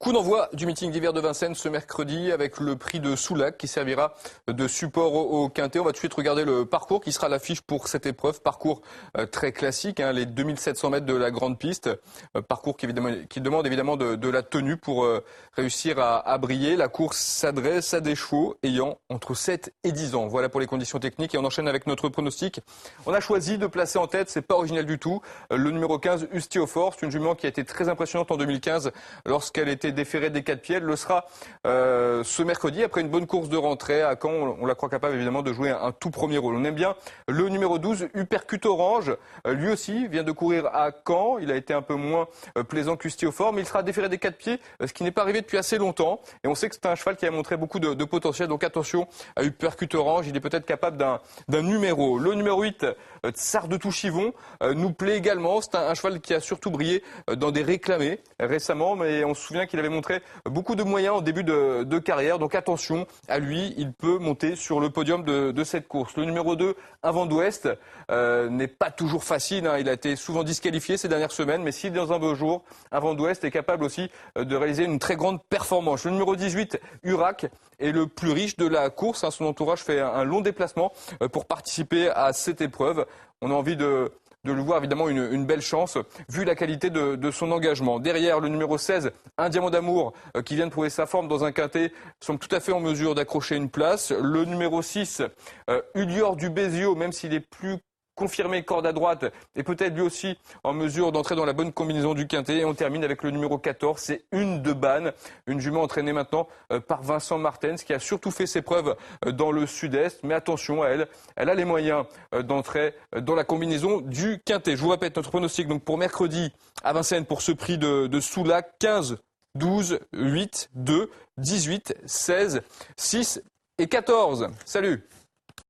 Coup d'envoi du meeting d'hiver de Vincennes ce mercredi avec le prix de Soulac qui servira de support au Quintet. On va tout de suite regarder le parcours qui sera à l'affiche pour cette épreuve. Parcours très classique, les 2700 mètres de la grande piste. Parcours qui demande évidemment de la tenue pour réussir à briller. La course s'adresse à des chevaux ayant entre 7 et 10 ans. Voilà pour les conditions techniques et on enchaîne avec notre pronostic. On a choisi de placer en tête, c'est pas original du tout, le numéro 15 Ustiofor. C'est une jument qui a été très impressionnante en 2015 lorsqu'elle était déférée des 4 pieds. Elle le sera ce mercredi après une bonne course de rentrée à Caen. On la croit capable évidemment de jouer un tout premier rôle. On aime bien le numéro 12 Uppercut Orange. Lui aussi vient de courir à Caen. Il a été un peu moins plaisant qu'Ustiofor, mais il sera déféré des 4 pieds, ce qui n'est pas arrivé depuis assez longtemps. Et on sait que c'est un cheval qui a montré beaucoup de potentiel. Donc attention à Uppercut Orange. Il est peut-être capable d'un numéro. Le numéro 8 Tsar de Touchivon nous plaît également. C'est un cheval qui a surtout brillé dans des réclamés récemment, mais on se souvient qu'il avait montré beaucoup de moyens en début de carrière. Donc attention à lui, il peut monter sur le podium de cette course. Le numéro 2, Un vent d'ouest, n'est pas toujours facile. Il a été souvent disqualifié ces dernières semaines, mais si dans un beau jour, Un vent d'ouest est capable aussi de réaliser une très grande performance. Le numéro 18, Urac, est le plus riche de la course. Son entourage fait un long déplacement pour participer à cette épreuve. On a envie de lui voir évidemment une belle chance, vu la qualité de son engagement. Derrière, le numéro 16, Un diamant d'amour, qui vient de prouver sa forme dans un quintet, semble tout à fait en mesure d'accrocher une place. Le numéro 6, Ulior du Bézio, même s'il est plus confirmé corde à droite, est peut-être lui aussi en mesure d'entrer dans la bonne combinaison du quintet. Et on termine avec le numéro 14, c'est Une de Banne, une jument entraînée maintenant par Vincent Martens, qui a surtout fait ses preuves dans le sud-est. Mais attention à elle, elle a les moyens d'entrer dans la combinaison du quintet. Je vous répète notre pronostic donc pour mercredi à Vincennes pour ce prix de Soulac: 15, 12, 8, 2, 18, 16, 6 et 14. Salut!